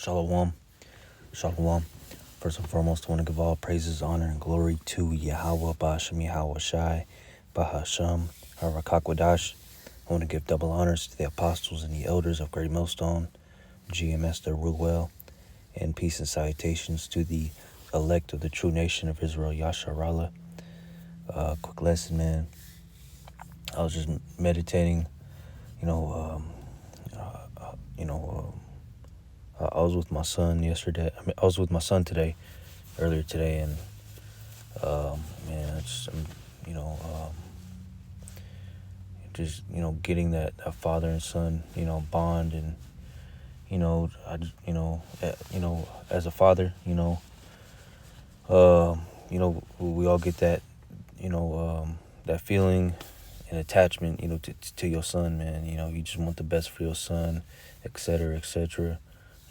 Shalom. Shalom. First and foremost, I want to give all praises, honor, and glory to Yahweh, Ba'ashem Yahweh Shai, Bahasham, Harakakwadash. I want to give double honors to the apostles and the elders of Great Millstone, GMS the Ruel, and peace and salutations to the elect of the true nation of Israel, Yasharallah. Quick lesson, man. I was just meditating, I was with my son yesterday. I was with my son earlier today, and man, getting that father and son, bond, and as a father, we all get that, that feeling and attachment, to your son, man. You just want the best for your son, et cetera, et cetera.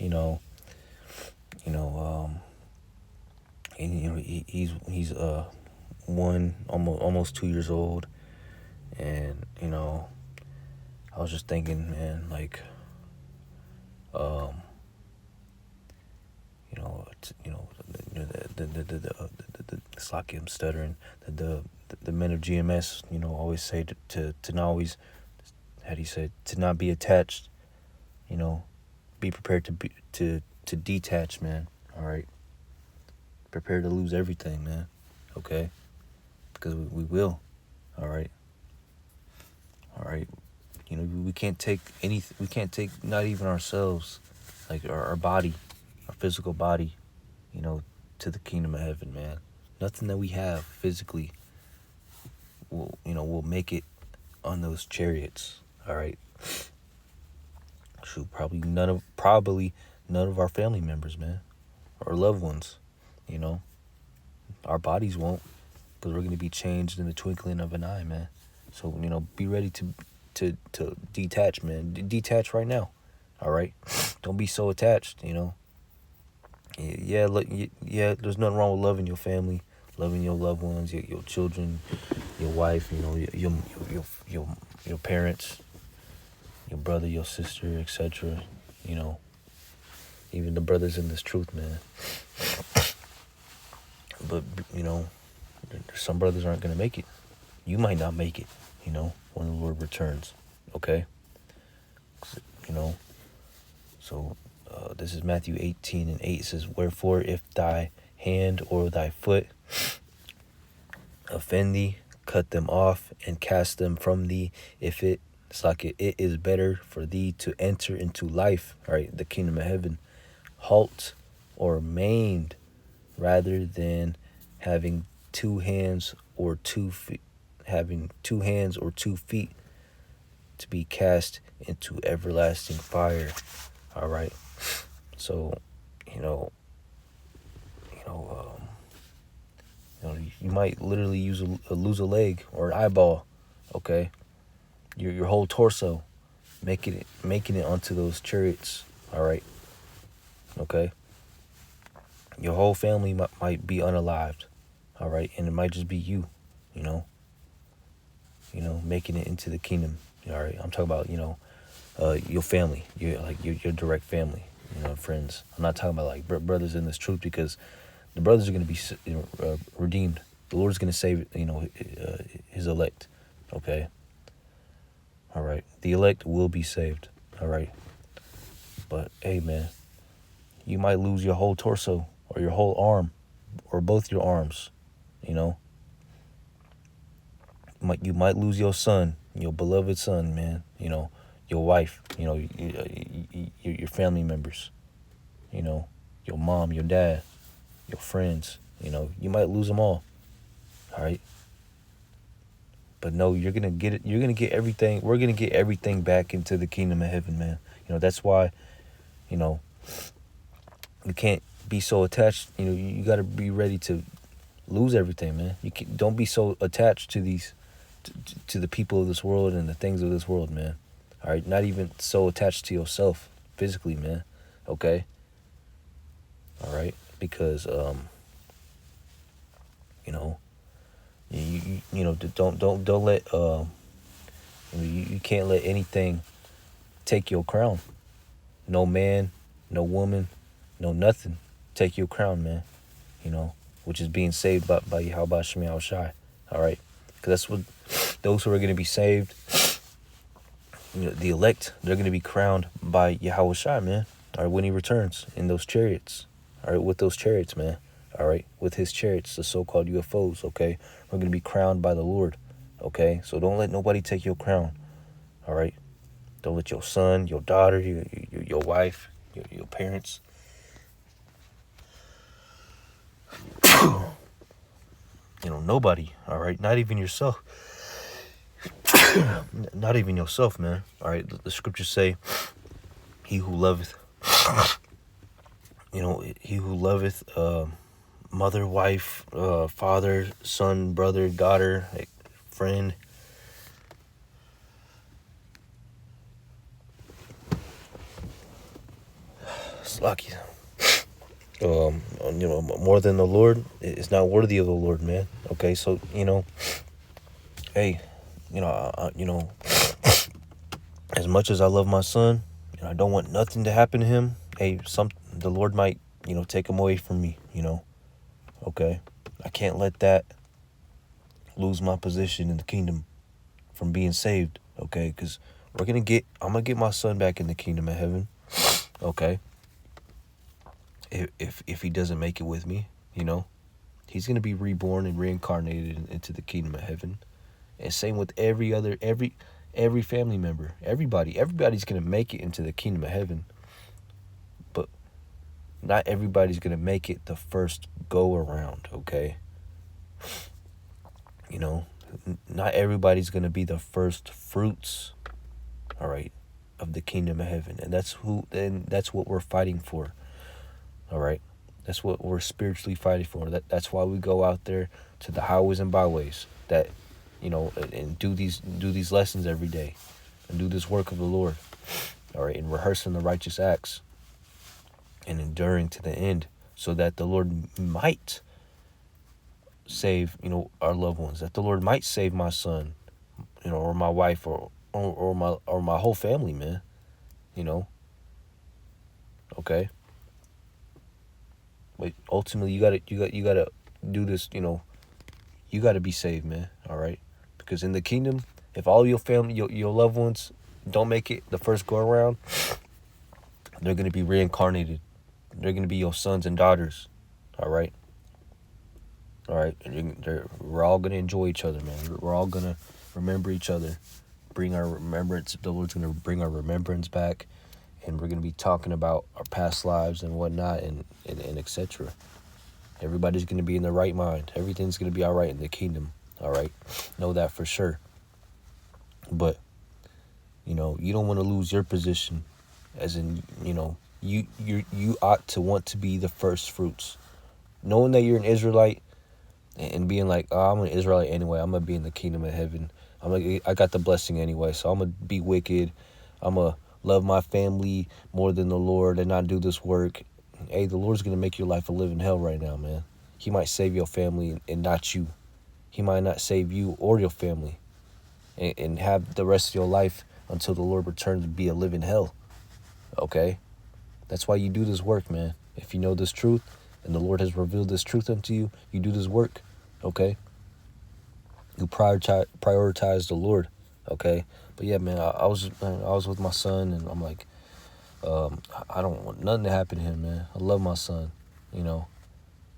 And he's one, almost 2 years old, and I was just thinking, man, like, it's like I'm stuttering. The men of GMS, always say to not always, how do you say, to not be attached. Be prepared to detach, man. All right. Prepare to lose everything, man. Okay, because we will. All right. We can't take anything. We can't take not even ourselves, like our body, our physical body, to the kingdom of heaven, man. Nothing that we have physically will make it on those chariots. All right. Shoot, probably none of our family members, man, or loved ones. Our bodies won't, because we're going to be changed in the twinkling of an eye, man. So be ready to detach, man. Detach right now. All right. Don't be so attached. Yeah, there's nothing wrong with loving your family, loving your loved ones, your children, your wife, your parents, your brother, your sister, etc. Even the brothers in this truth, man. But some brothers aren't gonna make it. You might not make it, when the Lord returns. Okay. So this is Matthew 18:8. It says, "Wherefore, if thy hand or thy foot offend thee, cut them off and cast them from thee. If it is better for thee to enter into life," all right, the kingdom of heaven, "halt or maimed, rather than having two hands or 2 feet, to be cast into everlasting fire." All right. So, you might literally lose a leg or an eyeball. Okay. Your whole torso, making it onto those chariots. All right. Okay. Your whole family might be unalived. All right. And it might just be you, making it into the kingdom. All right. I'm talking about, your family, your direct family, friends. I'm not talking about like brothers in this truth, because the brothers are going to be redeemed. The Lord's going to save, his elect. Okay. All right. The elect will be saved. All right. But hey, man, you might lose your whole torso or your whole arm or both your arms. You might lose your son, your beloved son, man. Your wife, your family members, your mom, your dad, your friends, you might lose them all. All right. But no, you're going to get it. You're going to get everything. We're going to get everything back into the kingdom of heaven, man. That's why, you can't be so attached. You got to be ready to lose everything, man. Don't be so attached to these, to the people of this world and the things of this world, man. All right. Not even so attached to yourself physically, man. Okay. All right. Because, don't let, you can't let anything take your crown. No man, no woman, nothing take your crown, man. Which is being saved by Yahweh Shemi Shai. All right, because that's what those who are going to be saved, the elect, they're going to be crowned by Yahweh Shai, man. All right, when he returns in those chariots. All right, with those chariots, man. All right, with his chariots, the so-called UFOs. Okay, we're going to be crowned by the Lord. Okay, so don't let nobody take your crown. All right, don't let your son, your daughter, your wife, your parents. Nobody. All right, not even yourself. Not even yourself, man. All right, the scriptures say, he who loveth, he who loveth mother, wife, father, son, brother, daughter, friend, Slakia. More than the Lord is not worthy of the Lord, man. Okay, so hey, as much as I love my son, I don't want nothing to happen to him. Hey, the Lord might, take him away from me. Okay, I can't let that lose my position in the kingdom from being saved. Okay, because I'm gonna get my son back in the kingdom of heaven. Okay. If he doesn't make it with me, he's going to be reborn and reincarnated into the kingdom of heaven. And same with every family member. Everybody's going to make it into the kingdom of heaven. But not everybody's going to make it the first go around, okay? Not everybody's going to be the first fruits, all right, of the kingdom of heaven. And that's what we're fighting for. All right, that's what we're spiritually fighting for. That's why we go out there to the highways and byways, and do these lessons every day, and do this work of the Lord. All right, and rehearsing the righteous acts, and enduring to the end, so that the Lord might save our loved ones. That the Lord might save my son, or my wife, or my whole family, man. Okay. But ultimately, you gotta do this. You gotta be saved, man. All right, because in the kingdom, if all your family, your loved ones, don't make it the first go around, they're gonna be reincarnated. They're gonna be your sons and daughters. All right. And we're all gonna enjoy each other, man. We're all gonna remember each other, bring our remembrance. The Lord's gonna bring our remembrance back. And we're going to be talking about our past lives and whatnot and etc. Everybody's going to be in the right mind. Everything's going to be all right in the kingdom. All right. Know that for sure. But, you don't want to lose your position. As in, you ought to want to be the first fruits. Knowing that you're an Israelite and being like, oh, I'm an Israelite anyway. I'm going to be in the kingdom of heaven. I got the blessing anyway. So I'm going to be wicked. I'm going to love my family more than the Lord and not do this work. Hey, the Lord's going to make your life a living hell right now, man. He might save your family and not you. He might not save you or your family and have the rest of your life until the Lord returns to be a living hell. Okay? That's why you do this work, man. If you know this truth and the Lord has revealed this truth unto you, you do this work. Okay? You prioritize the Lord. Okay? But yeah, man, I was with my son, and I'm like, I don't want nothing to happen to him, man. I love my son,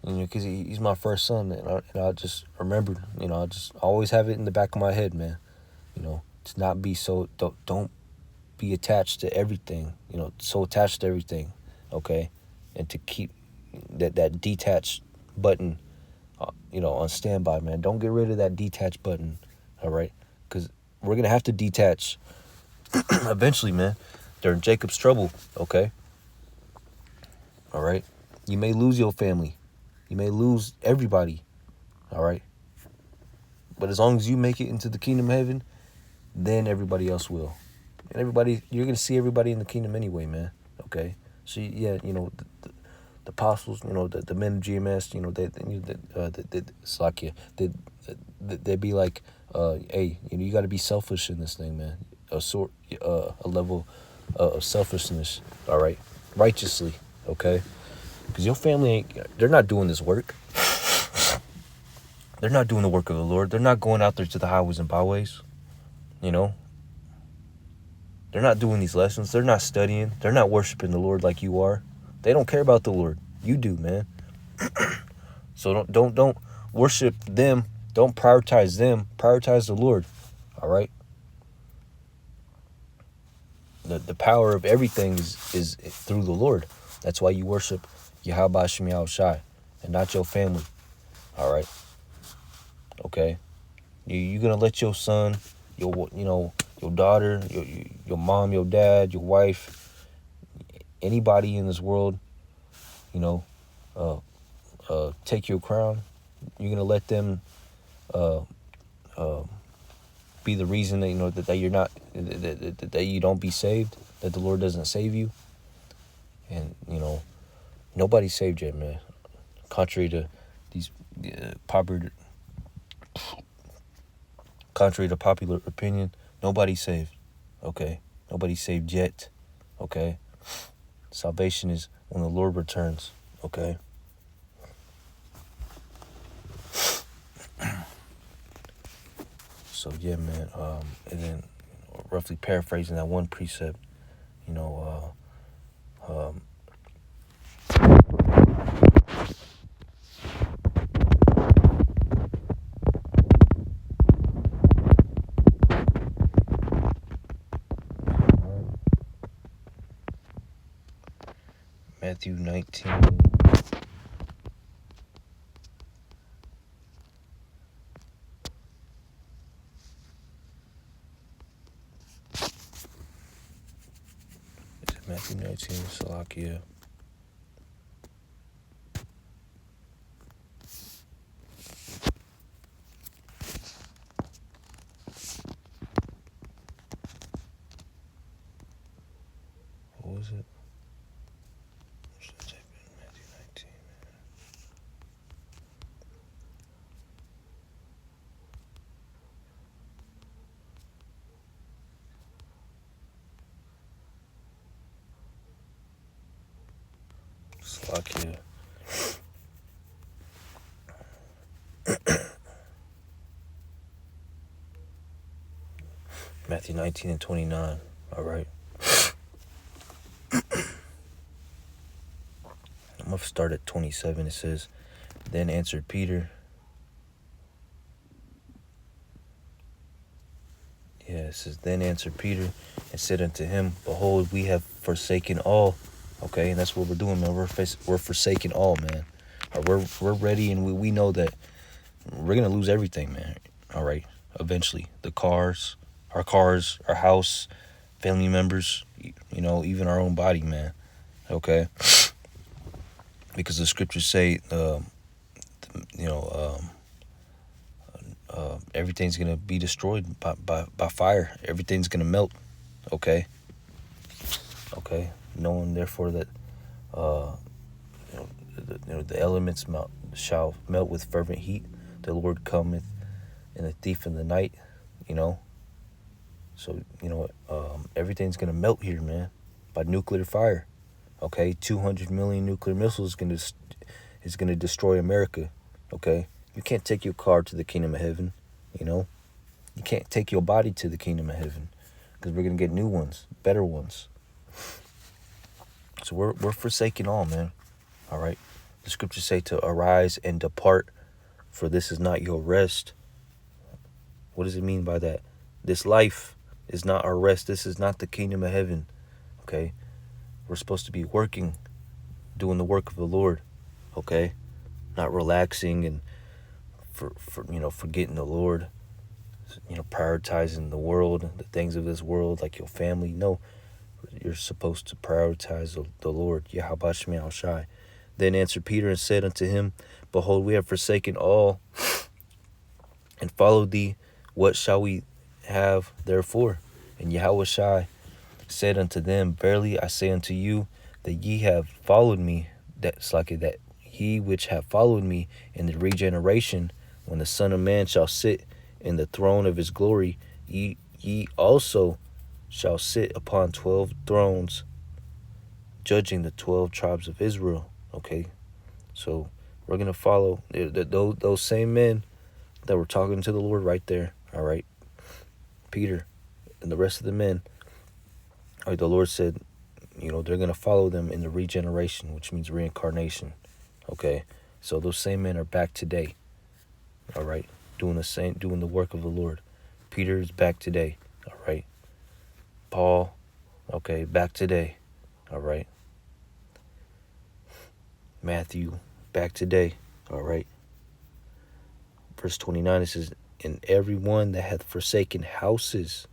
because he's my first son, and I just remembered, I just always have it in the back of my head, man, to not be so, don't be attached to everything, so attached to everything, okay, and to keep that detached button, on standby, man. Don't get rid of that detach button, all right, because we're going to have to detach eventually, man, during Jacob's trouble, okay? All right? You may lose your family. You may lose everybody, all right? But as long as you make it into the kingdom of heaven, then everybody else will. And you're going to see everybody in the kingdom anyway, man, okay? So, yeah, the apostles, the men of GMS, they'd be like, hey, you got to be selfish in this thing, man. A level of selfishness, all right, righteously, okay. Because your family they're not doing this work. They're not doing the work of the Lord. They're not going out there to the highways and byways. You know, they're not doing these lessons. They're not studying. They're not worshiping the Lord like you are. They don't care about the Lord. You do, man. So don't worship them. Don't prioritize them. Prioritize the Lord. All right. The power of everything is through the Lord. That's why you worship Yahweh Shem Yahushai and not your family. All right. Okay. You're gonna let your son, your daughter, your mom, your dad, your wife, anybody in this world, take your crown. You're gonna let them be the reason that that you're not that you don't be saved, that the Lord doesn't save you. And nobody's saved yet, man. Contrary to these popular opinion, nobody's saved. Okay, nobody's saved yet. Okay, salvation is when the Lord returns. Okay. So yeah, man. And then roughly paraphrasing that one precept, Matthew 19. Is it Matthew 19, Salakia? What was it? Should I type in Matthew 19? Salakia. Matthew 19 and 29. All right. I'm going to start at 27. It says, Then answered Peter. It says, Then answered Peter and said unto him, Behold, we have forsaken all. Okay, and that's what we're doing, man. We're forsaking all, man. We're ready, and we know that we're going to lose everything, man. All right, eventually. Our cars, our house, family members, even our own body, man. Okay? Because the scriptures say, everything's going to be destroyed by fire. Everything's going to melt. Okay? Okay? Knowing, therefore, that the elements shall melt with fervent heat. The Lord cometh in a thief in the night, So, everything's going to melt here, man, by nuclear fire. Okay? 200 million nuclear missiles is going to destroy America. Okay? You can't take your car to the kingdom of heaven, You can't take your body to the kingdom of heaven, because we're going to get new ones, better ones. So we're forsaking all, man. All right? The scriptures say to arise and depart, for this is not your rest. What does it mean by that? This life is not our rest. This is not the kingdom of heaven. Okay? We're supposed to be working, doing the work of the Lord. Okay? Not relaxing and forgetting the Lord. Prioritizing the world, the things of this world, like your family. No, you're supposed to prioritize the Lord, Yahweh Shem Yahushai. Then answered Peter and said unto him, Behold, we have forsaken all and followed thee. What shall we have therefore? And Yahushai said unto them, Verily I say unto you, that ye have followed me, that ye which have followed me in the regeneration, when the Son of Man shall sit in the throne of his glory, ye also shall sit upon 12 thrones, judging the 12 tribes of Israel. Okay, so we're gonna follow those same men that were talking to the Lord right there. All right, Peter and the rest of the men. All right, the Lord said, they're gonna follow them in the regeneration, which means reincarnation. Okay, so those same men are back today. All right, doing the work of the Lord. Peter is back today. All right, Paul, okay, back today. All right, Matthew, back today. All right. Verse 29, it says, and everyone that hath forsaken houses,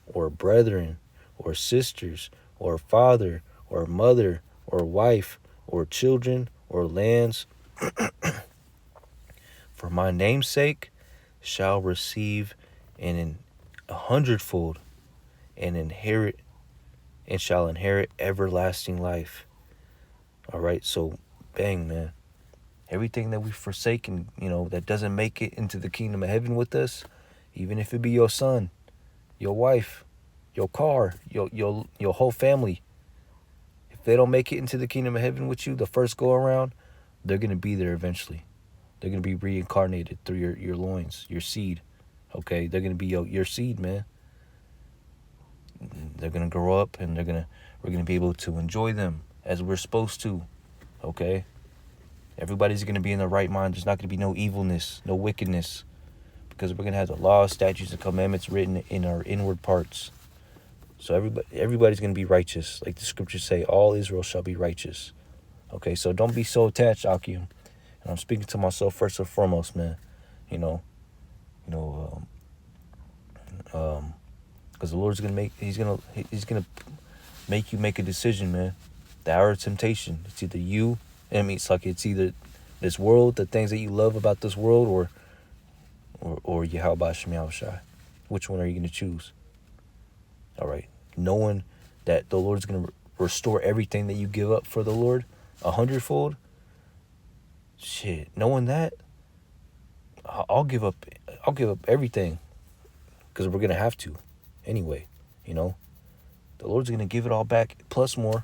or brethren, or sisters, or father, or mother, or wife, or children, or lands, for my name's sake, shall receive an 100-fold, and shall inherit everlasting life. All right, so bang, man. Everything that we've forsaken, that doesn't make it into the kingdom of heaven with us, even if it be your son, your wife, your car, your whole family. If they don't make it into the kingdom of heaven with you the first go around, they're going to be there eventually. They're going to be reincarnated through your loins, your seed. Okay, they're going to be your seed, man. They're going to grow up, and we're going to be able to enjoy them as we're supposed to. Okay? Everybody's going to be in the right mind. There's not going to be no evilness, no wickedness, because we're going to have the laws, statutes, and commandments written in our inward parts. So everybody's going to be righteous. Like the scriptures say, all Israel shall be righteous. Okay, so don't be so attached, Akim. And I'm speaking to myself first and foremost, man. Because the Lord's going to he's going to make you make a decision, man. The hour of temptation. It's either you, it's either this world, the things that you love about this world, or Yahweh Shem Yahushai. Which one are you going to choose? All right. Knowing that the Lord's going to restore everything that you give up for the Lord 100-fold. Shit. Knowing that, I'll give up everything, because we're going to have to anyway, The Lord's going to give it all back plus more.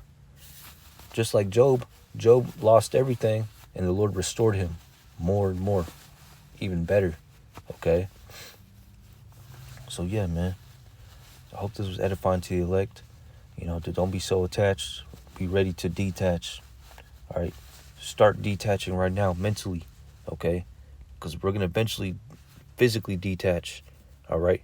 Just like Job. Job lost everything, and the Lord restored him more and more, even better. Okay? So yeah, man. I hope this was edifying to the elect. Don't be so attached. Be ready to detach. All right? Start detaching right now mentally. Okay? Because we're going to eventually physically detach. All right?